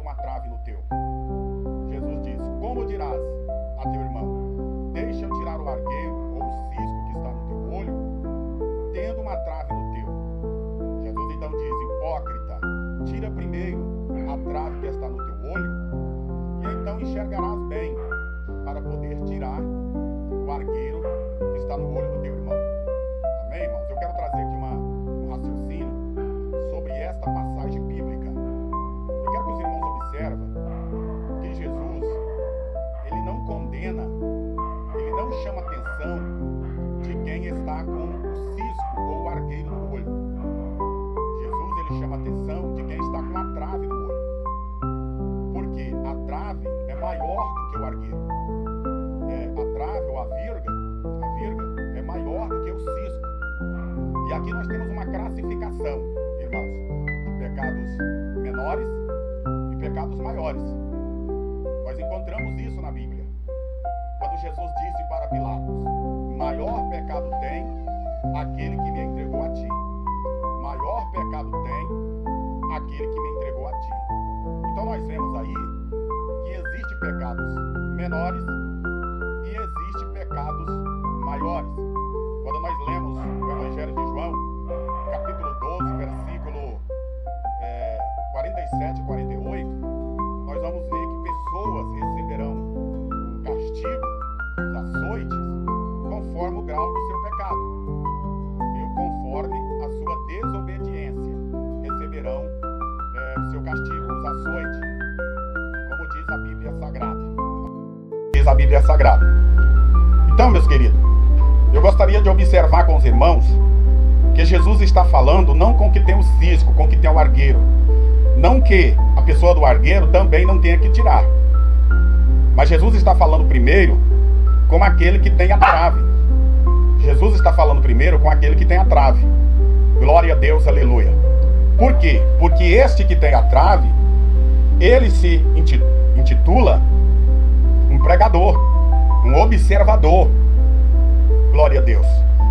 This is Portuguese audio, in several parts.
uma trave no teu? Jesus diz: como dirás a teu irmão, deixa eu tirar o argueiro ou o cisco que está no teu olho, tendo uma trave no teu? Jesus então diz: hipócrita, tira primeiro a trave que está no teu olho, e então enxergarás bem para poder tirar o argueiro que está no olho do teu irmão. Amém, irmãos? Eu quero trazer aqui um raciocínio sobre esta passagem bíblica. Eu quero que os irmãos observem que Jesus, ele não condena, ele não chama atenção de quem está com o cisco ou o argueiro no olho. Jesus, ele chama atenção de quem está com a trave no olho. Porque a trave é maior do que o argueiro. A trave ou a virga é maior do que o cisco. E aqui nós temos uma classificação, irmãos, de pecados menores e pecados maiores. Nós encontramos isso na Bíblia. Quando Jesus disse para Pilatos: maior pecado tem aquele que me entregou a ti. Maior pecado tem aquele que me entregou a ti. Então nós vemos aí que existem pecados menores e existem pecados maiores. Quando nós lemos o Evangelho de João, capítulo 12, versículo 47 e 48, nós vamos ver que pessoas receberão o castigo, os açoites, conforme o grau do seu pecado, e conforme a sua desobediência receberão o seu castigo, os açoites, como diz a Bíblia Sagrada. Diz a Bíblia Sagrada. Então, meus queridos, eu gostaria de observar com os irmãos que Jesus está falando não com que tem o cisco, com que tem o argueiro. Não que a pessoa do argueiro também não tenha que tirar. Mas Jesus está falando primeiro com aquele que tem a trave. Jesus está falando primeiro com aquele que tem a trave. Glória a Deus, aleluia. Por quê? Porque este que tem a trave, ele se intitula um pregador, um observador. Glória a Deus.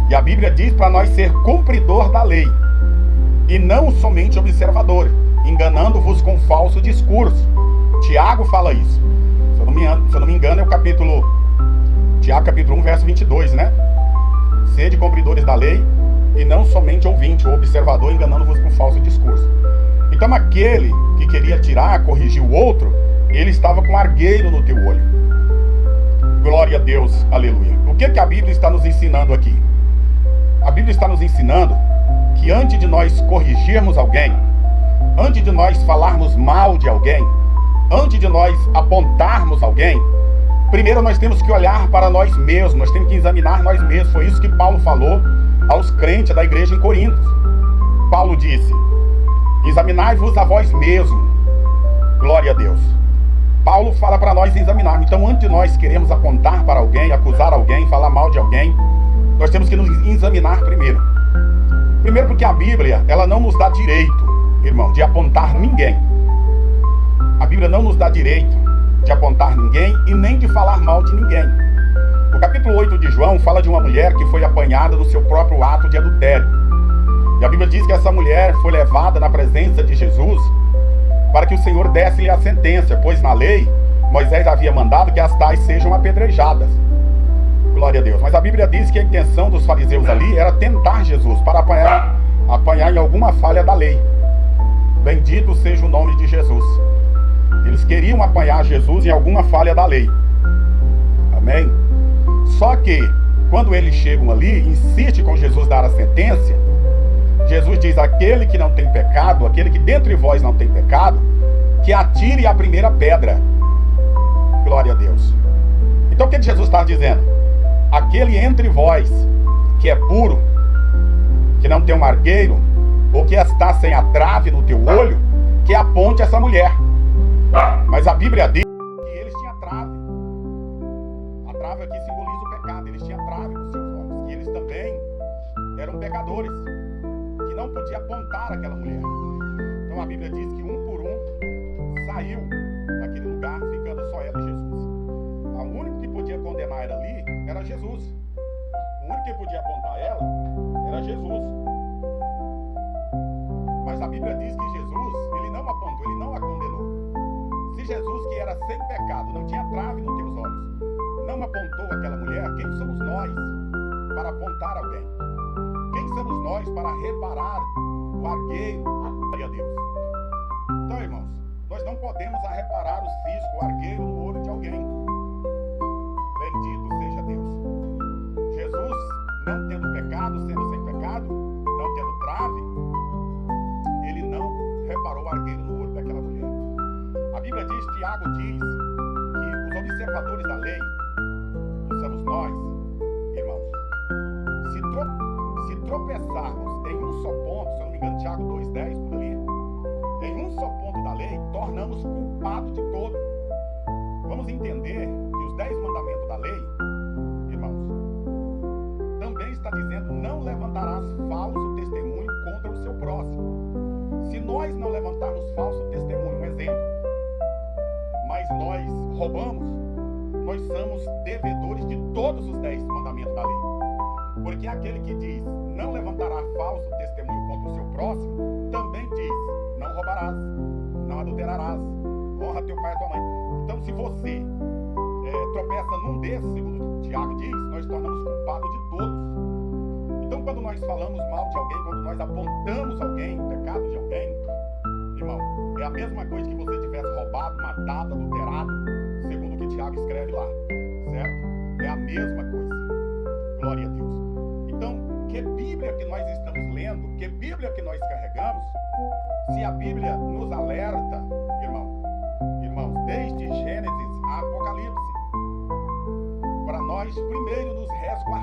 E a Bíblia diz para nós ser cumpridor da lei e não somente observador, enganando-vos com falso discurso. Tiago fala isso. Se eu não me engano, é o Tiago capítulo 1, verso 22, né? Sede cumpridores da lei e não somente ouvinte ou observador, enganando-vos com falso discurso. Então aquele que queria tirar, corrigir o outro, ele estava com argueiro no teu olho. Glória a Deus, aleluia. O que a Bíblia está nos ensinando aqui? A Bíblia está nos ensinando que antes de nós corrigirmos alguém, antes de nós falarmos mal de alguém, antes de nós apontarmos alguém, primeiro nós temos que olhar para nós mesmos, nós temos que examinar nós mesmos. Foi isso que Paulo falou aos crentes da igreja em Corinto. Paulo disse: examinai-vos a vós mesmos. Glória a Deus. Paulo fala para nós examinarmos. Então, antes de nós queremos apontar para alguém, acusar alguém, falar mal de alguém, nós temos que nos examinar primeiro. Primeiro porque a Bíblia, ela não nos dá direito, irmão, de apontar ninguém. A Bíblia não nos dá direito de apontar ninguém e nem de falar mal de ninguém. O capítulo 8 de João fala de uma mulher que foi apanhada no seu próprio ato de adultério. E a Bíblia diz que essa mulher foi levada na presença de Jesus para que o Senhor desse-lhe a sentença, pois na lei Moisés havia mandado que as tais sejam apedrejadas. Glória a Deus. Mas a Bíblia diz que a intenção dos fariseus ali era tentar Jesus para apanhar em alguma falha da lei. Bendito seja o nome de Jesus. Eles queriam apanhar Jesus em alguma falha da lei. Amém? Só que, quando eles chegam ali, insiste com Jesus dar a sentença, Jesus diz: aquele que não tem pecado, aquele que dentre vós não tem pecado, que atire a primeira pedra. Glória a Deus. Então o que Jesus está dizendo? Aquele entre vós que é puro, que não tem um argueiro, ou que está sem a trave no teu olho, que aponte essa mulher. Mas a Bíblia diz que eles tinham trave. A trave aqui simboliza o pecado. Eles tinham trave nos seus olhos. E eles também eram pecadores, que não podiam apontar aquela mulher. Então a Bíblia diz que um por um saiu daquele lugar, ficando só ela e Jesus. O único que podia condenar ela ali era Jesus. O único que podia apontar ela era Jesus. Mas a Bíblia diz que Jesus, ele não apontou, ele não a condenou. Se Jesus, que era sem pecado, não tinha trave nos teus olhos, não apontou aquela mulher, quem somos nós para apontar alguém? Quem somos nós para reparar o argueiro? Glória a Deus. Então, irmãos, nós não podemos reparar o cisco, o argueiro no olho de alguém. Bendito seja Deus. Jesus, não tendo pecado, sendo sem pecado, não tendo trave, ele não reparou o argueiro no olho daquela mulher. A Bíblia diz, Tiago diz, que os observadores da lei, que somos nós, irmãos, se tropeçarmos em um só ponto, se eu não me engano, Tiago 2,10, por ali, em um só ponto da lei, tornamos culpado de todo. Vamos entender que os 10 mandamentos da lei, irmãos, também está dizendo, não levantarás falso testemunho contra o seu próximo. Se nós não levantarmos falso testemunho, um exemplo, mas nós roubamos, nós somos devedores de todos os 10 mandamentos da lei. Porque aquele que diz, não levantará falso testemunho contra o seu próximo, também diz, não roubarás, não adulterarás, honra teu pai e tua mãe. Então, se você tropeça num desses, segundo o Tiago diz, nós tornamos culpados de todos. Então, quando nós falamos mal de alguém, quando nós apontamos alguém, o pecado de alguém, irmão, é a mesma coisa que você tivesse roubado, matado, adulterado, segundo o que Tiago escreve lá, certo? É a mesma coisa. Glória a Deus. Então, que Bíblia que nós estamos lendo, que Bíblia que nós carregamos, se a Bíblia nos alerta, irmãos, desde Gênesis a Apocalipse, para nós primeiro nos resguardar.